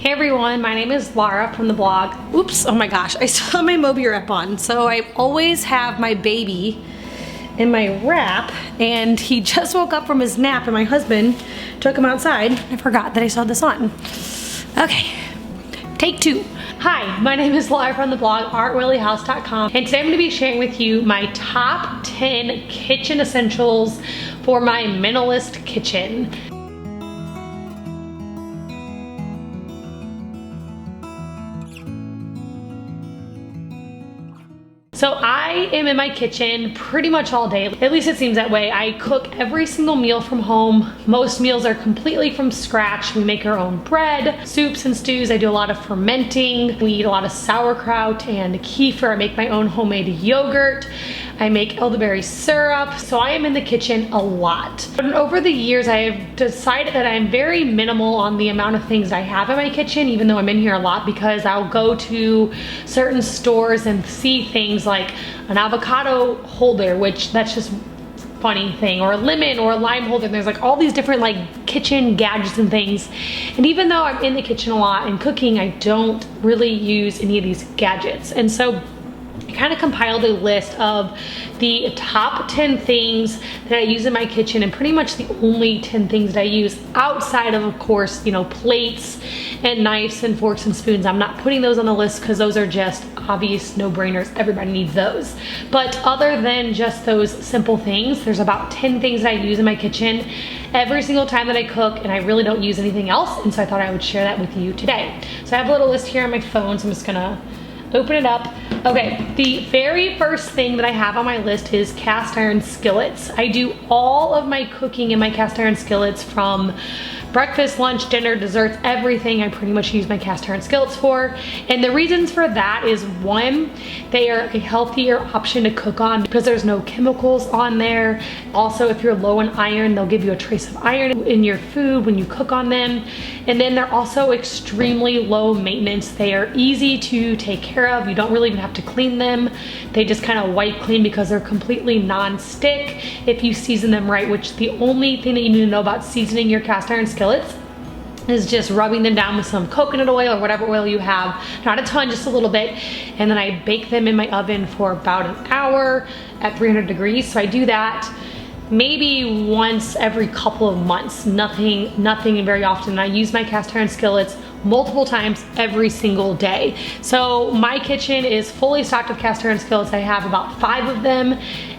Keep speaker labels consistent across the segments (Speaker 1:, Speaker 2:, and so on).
Speaker 1: Hey everyone, my name is Laura from the blog. Oops, oh my gosh, I still have my Moby wrap on. So I always have my baby in my wrap, and he just woke up from his nap and my husband took him outside. I forgot that I still had this on. Okay, take two. Hi, my name is Laura from the blog artwillyhouse.com, and today I'm going to be sharing with you my top 10 kitchen essentials for my minimalist kitchen. So I am in my kitchen pretty much all day, at least it seems that way. I cook every single meal from home. Most meals are completely from scratch. We make our own bread, soups and stews. I do a lot of fermenting. We eat a lot of sauerkraut and kefir. I make my own homemade yogurt. I make elderberry syrup. So I am in the kitchen a lot. But over the years, I have decided that I'm very minimal on the amount of things I have in my kitchen, even though I'm in here a lot, because I'll go to certain stores and see things like an avocado holder, which that's just funny thing, or a lemon or a lime holder. And there's like all these different like kitchen gadgets and things. And even though I'm in the kitchen a lot and cooking, I don't really use any of these gadgets. And so I kind of compiled a list of the top 10 things that I use in my kitchen, and pretty much the only 10 things that I use outside of course, you know, plates and knives and forks and spoons. I'm not putting those on the list because those are just obvious no-brainers. Everybody needs those. But other than just those simple things, there's about 10 things that I use in my kitchen every single time that I cook, and I really don't use anything else. And so I thought I would share that with you today. So I have a little list here on my phone, so I'm just gonna open it up. Okay, the very first thing that I have on my list is cast iron skillets. I do all of my cooking in my cast iron skillets, from breakfast, lunch, dinner, desserts, everything I pretty much use my cast iron skillets for. And the reasons for that is, one, they are a healthier option to cook on because there's no chemicals on there. Also, if you're low in iron, they'll give you a trace of iron in your food when you cook on them. And then they're also extremely low maintenance. They are easy to take care of. You don't really even have to clean them. They just kind of wipe clean because they're completely non-stick if you season them right, which the only thing that you need to know about seasoning your cast iron skillets is just rubbing them down with some coconut oil or whatever oil you have. Not a ton, just a little bit. And then I bake them in my oven for about an hour at 300 degrees. So I do that maybe once every couple of months, nothing very often. I use my cast iron skillets multiple times every single day. So my kitchen is fully stocked with cast iron skillets. I have about 5 of them,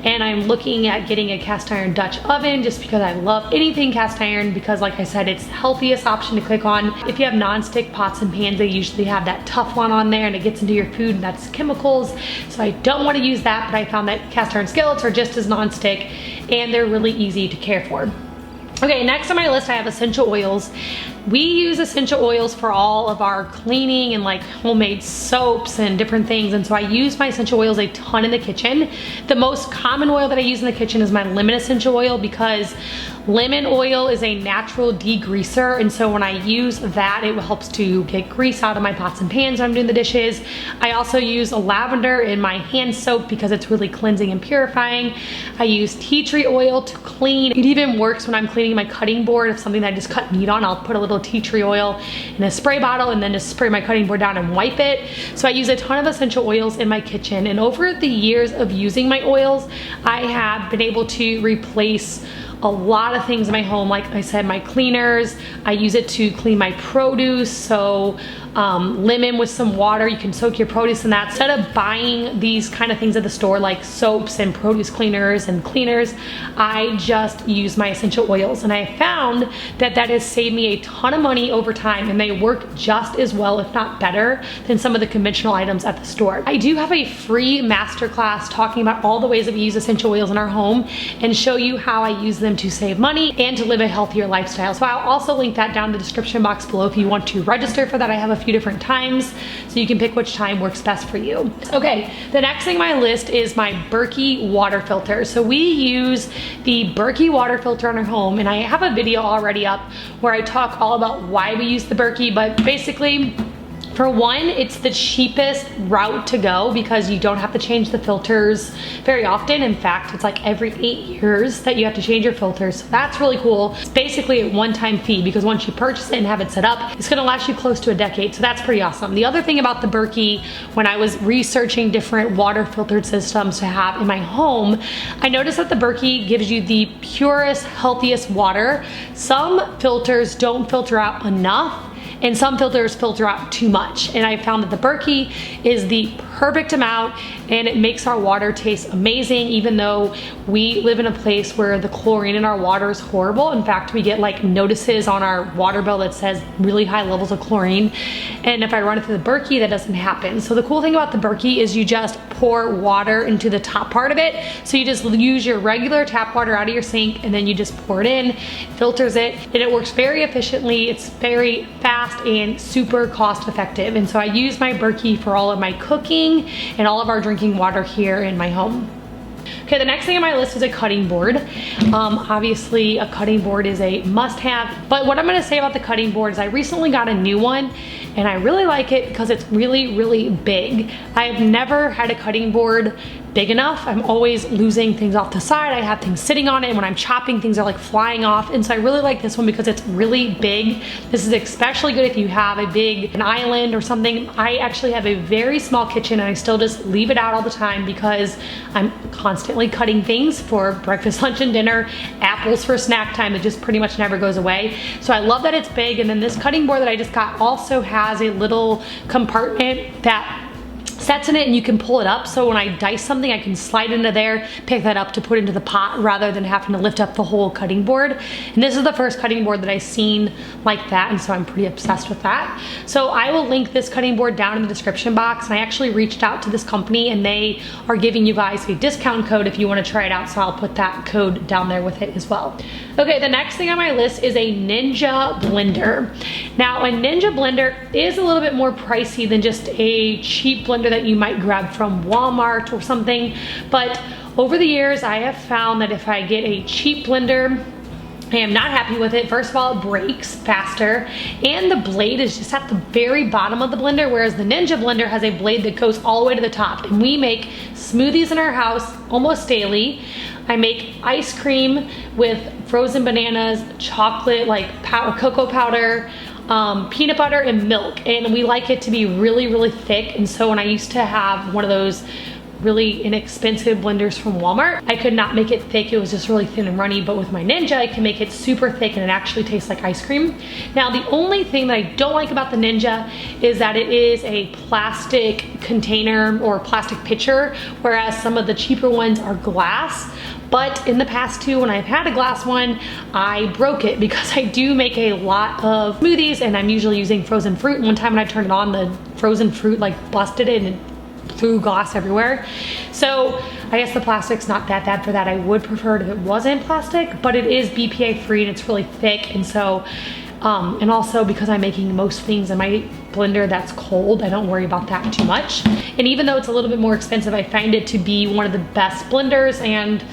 Speaker 1: and I'm looking at getting a cast iron Dutch oven just because I love anything cast iron, because like I said, it's the healthiest option to cook on. If you have non-stick pots and pans, they usually have that Teflon on there and it gets into your food, and that's chemicals. So I don't want to use that, but I found that cast iron skillets are just as non-stick and they're really easy to care for. Okay, next on my list I have essential oils. We use essential oils for all of our cleaning and like homemade soaps and different things, and so I use my essential oils a ton in the kitchen. The most common oil that I use in the kitchen is my lemon essential oil, because lemon oil is a natural degreaser, and so when I use that, it helps to get grease out of my pots and pans when I'm doing the dishes. I also use lavender in my hand soap because it's really cleansing and purifying. I use tea tree oil to clean. It even works when I'm cleaning my cutting board. If something that I just cut meat on, I'll put a little tea tree oil in a spray bottle and then just spray my cutting board down and wipe it. So I use a ton of essential oils in my kitchen, and over the years of using my oils, I have been able to replace a lot of things in my home. Like I said, my cleaners, I use it to clean my produce. So lemon with some water, you can soak your produce in that. Instead of buying these kind of things at the store like soaps and produce cleaners and cleaners, I just use my essential oils, and I found that that has saved me a ton of money over time, and they work just as well, if not better, than some of the conventional items at the store. I do have a free masterclass talking about all the ways that we use essential oils in our home and show you how I use them to save money and to live a healthier lifestyle. So I'll also link that down in the description box below if you want to register for that. I have a few different times, so you can pick which time works best for you. Okay, the next thing on my list is my Berkey water filter. So we use the Berkey water filter in our home, and I have a video already up where I talk all about why we use the Berkey, but basically For one, it's the cheapest route to go because you don't have to change the filters very often. In fact, it's like every 8 years that you have to change your filters. So that's really cool. It's basically a one-time fee because once you purchase it and have it set up, it's gonna last you close to a decade. So that's pretty awesome. The other thing about the Berkey, when I was researching different water filtered systems to have in my home, I noticed that the Berkey gives you the purest, healthiest water. Some filters don't filter out enough, and some filters filter out too much. And I found that the Berkey is the perfect amount, and it makes our water taste amazing, even though we live in a place where the chlorine in our water is horrible. In fact, we get like notices on our water bill that says really high levels of chlorine. And if I run it through the Berkey, that doesn't happen. So the cool thing about the Berkey is you just pour water into the top part of it. So you just use your regular tap water out of your sink, and then you just pour it in, filters it, and it works very efficiently. It's very fast and super cost effective. And so I use my Berkey for all of my cooking and all of our drinking water here in my home. Okay, the next thing on my list is a cutting board. Obviously, a cutting board is a must-have, but what I'm gonna say about the cutting board is I recently got a new one, and I really like it because it's really, really big. I've never had a cutting board big enough. I'm always losing things off the side. I have things sitting on it, and when I'm chopping, things are like flying off. And so I really like this one because it's really big. This is especially good if you have an island or something. I actually have a very small kitchen, and I still just leave it out all the time because I'm constantly cutting things for breakfast, lunch, and dinner, apples for snack time. It just pretty much never goes away. So I love that it's big. And then this cutting board that I just got also has a little compartment that sets in it, and you can pull it up. So when I dice something, I can slide into there, pick that up to put into the pot rather than having to lift up the whole cutting board. And this is the first cutting board that I've seen like that, and so I'm pretty obsessed with that. So I will link this cutting board down in the description box. And I actually reached out to this company, and they are giving you guys a discount code if you want to try it out. So I'll put that code down there with it as well. Okay, the next thing on my list is a Ninja blender. Now, a Ninja blender is a little bit more pricey than just a cheap blender that you might grab from Walmart or something. But over the years, I have found that if I get a cheap blender, I am not happy with it. First of all, it breaks faster, and the blade is just at the very bottom of the blender, whereas the Ninja blender has a blade that goes all the way to the top. And we make smoothies in our house almost daily. I make ice cream with frozen bananas, chocolate, like cocoa powder, peanut butter, and milk. And we like it to be really, really thick. And so when I used to have one of those really inexpensive blenders from Walmart, I could not make it thick. It was just really thin and runny. But with my Ninja, I can make it super thick, and it actually tastes like ice cream. Now, the only thing that I don't like about the Ninja is that it is a plastic container or plastic pitcher, whereas some of the cheaper ones are glass. But in the past too, when I've had a glass one, I broke it because I do make a lot of smoothies, and I'm usually using frozen fruit. And one time when I turned it on, the frozen fruit like busted it and threw glass everywhere. So I guess the plastic's not that bad for that. I would prefer it if it wasn't plastic, but it is BPA free and it's really thick. And so, and also because I'm making most things in my blender that's cold, I don't worry about that too much. And even though it's a little bit more expensive, I find it to be one of the best blenders, and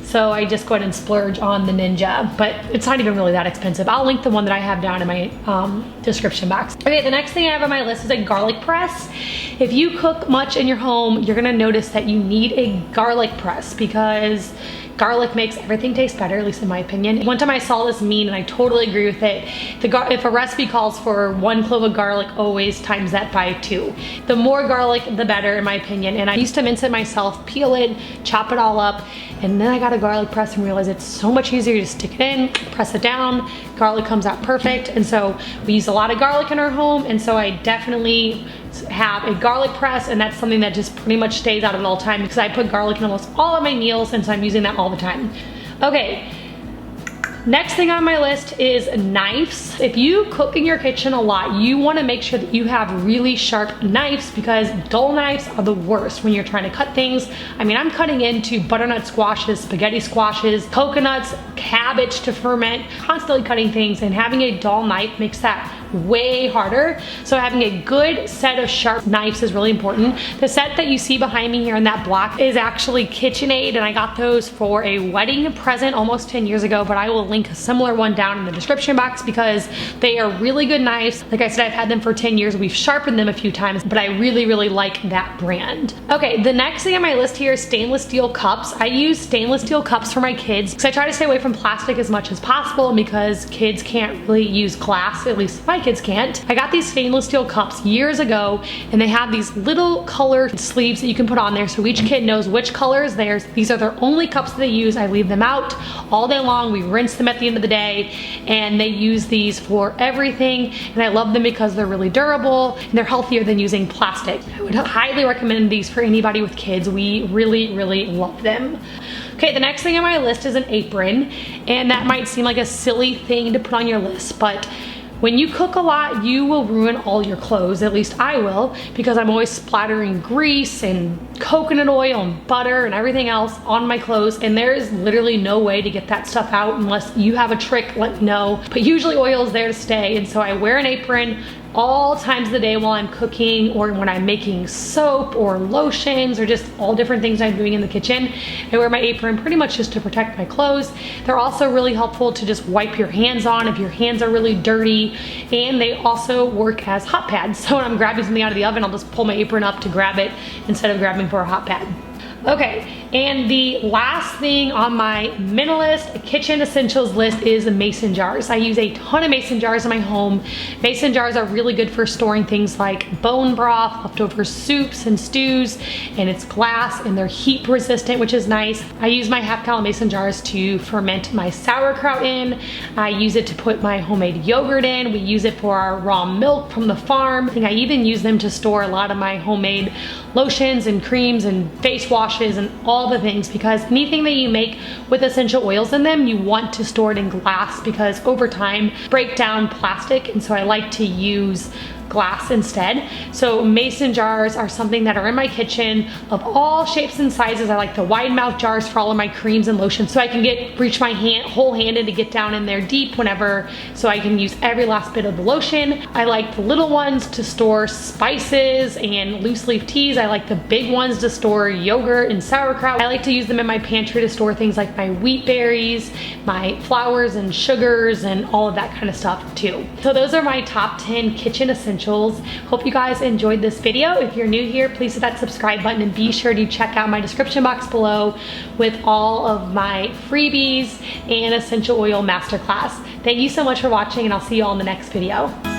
Speaker 1: so I just go ahead and splurge on the Ninja, but it's not even really that expensive. I'll link the one that I have down in my description box. Okay, the next thing I have on my list is a garlic press. If you cook much in your home, you're gonna notice that you need a garlic press because garlic makes everything taste better, at least in my opinion. One time I saw this meme and I totally agree with it. If a recipe calls for 1 clove of garlic, always times that by 2. The more garlic, the better, in my opinion. And I used to mince it myself, peel it, chop it all up, and then I got a garlic press and realized it's so much easier to stick it in, press it down, garlic comes out perfect. And so we use a lot of garlic in our home, and so I definitely have a garlic press, and that's something that just pretty much stays out at all time because I put garlic in almost all of my meals, and so I'm using that all the time. Okay, next thing on my list is knives. If you cook in your kitchen a lot, you want to make sure that you have really sharp knives because dull knives are the worst when you're trying to cut things. I mean, I'm cutting into butternut squashes, spaghetti squashes, coconuts, cabbage to ferment, constantly cutting things, and having a dull knife makes that way harder. So having a good set of sharp knives is really important. The set that you see behind me here in that block is actually KitchenAid, and I got those for a wedding present almost 10 years ago, but I will link a similar one down in the description box because they are really good knives. Like I said, I've had them for 10 years. We've sharpened them a few times, but I really, really like that brand. Okay, the next thing on my list here is stainless steel cups. I use stainless steel cups for my kids because I try to stay away from plastic as much as possible because kids can't really use glass, at least my kids can't. I got these stainless steel cups years ago, and they have these little color sleeves that you can put on there so each kid knows which color is theirs. These are their only cups that they use. I leave them out all day long. We rinse them at the end of the day, and they use these for everything, and I love them because they're really durable and they're healthier than using plastic. I would highly recommend these for anybody with kids. We really, really love them. Okay, the next thing on my list is an apron, and that might seem like a silly thing to put on your list, but when you cook a lot, you will ruin all your clothes. At least I will, because I'm always splattering grease and coconut oil and butter and everything else on my clothes, and there is literally no way to get that stuff out unless you have a trick, let me know. But usually oil is there to stay, and so I wear an apron all times of the day while I'm cooking or when I'm making soap or lotions or just all different things I'm doing in the kitchen. I wear my apron pretty much just to protect my clothes. They're also really helpful to just wipe your hands on if your hands are really dirty, and they also work as hot pads. So when I'm grabbing something out of the oven, I'll just pull my apron up to grab it instead of grabbing for a hot pad. Okay, and the last thing on my minimalist kitchen essentials list is mason jars. I use a ton of mason jars in my home. Mason jars are really good for storing things like bone broth, leftover soups and stews, and it's glass and they're heat resistant, which is nice. I use my half-gallon mason jars to ferment my sauerkraut in. I use it to put my homemade yogurt in. We use it for our raw milk from the farm. I even use them to store a lot of my homemade lotions and creams and face washes and all the things, because anything that you make with essential oils in them, you want to store it in glass because over time break down plastic, and so I like to use glass instead. So mason jars are something that are in my kitchen of all shapes and sizes. I like the wide mouth jars for all of my creams and lotions so I can reach my whole hand in to get down in there deep whenever, so I can use every last bit of the lotion. I like the little ones to store spices and loose leaf teas. I like the big ones to store yogurt and sauerkraut. I like to use them in my pantry to store things like my wheat berries, my flours and sugars, and all of that kind of stuff too. So those are my top 10 kitchen essentials. Hope you guys enjoyed this video. If you're new here, please hit that subscribe button and be sure to check out my description box below with all of my freebies and essential oil masterclass. Thank you so much for watching, and I'll see you all in the next video.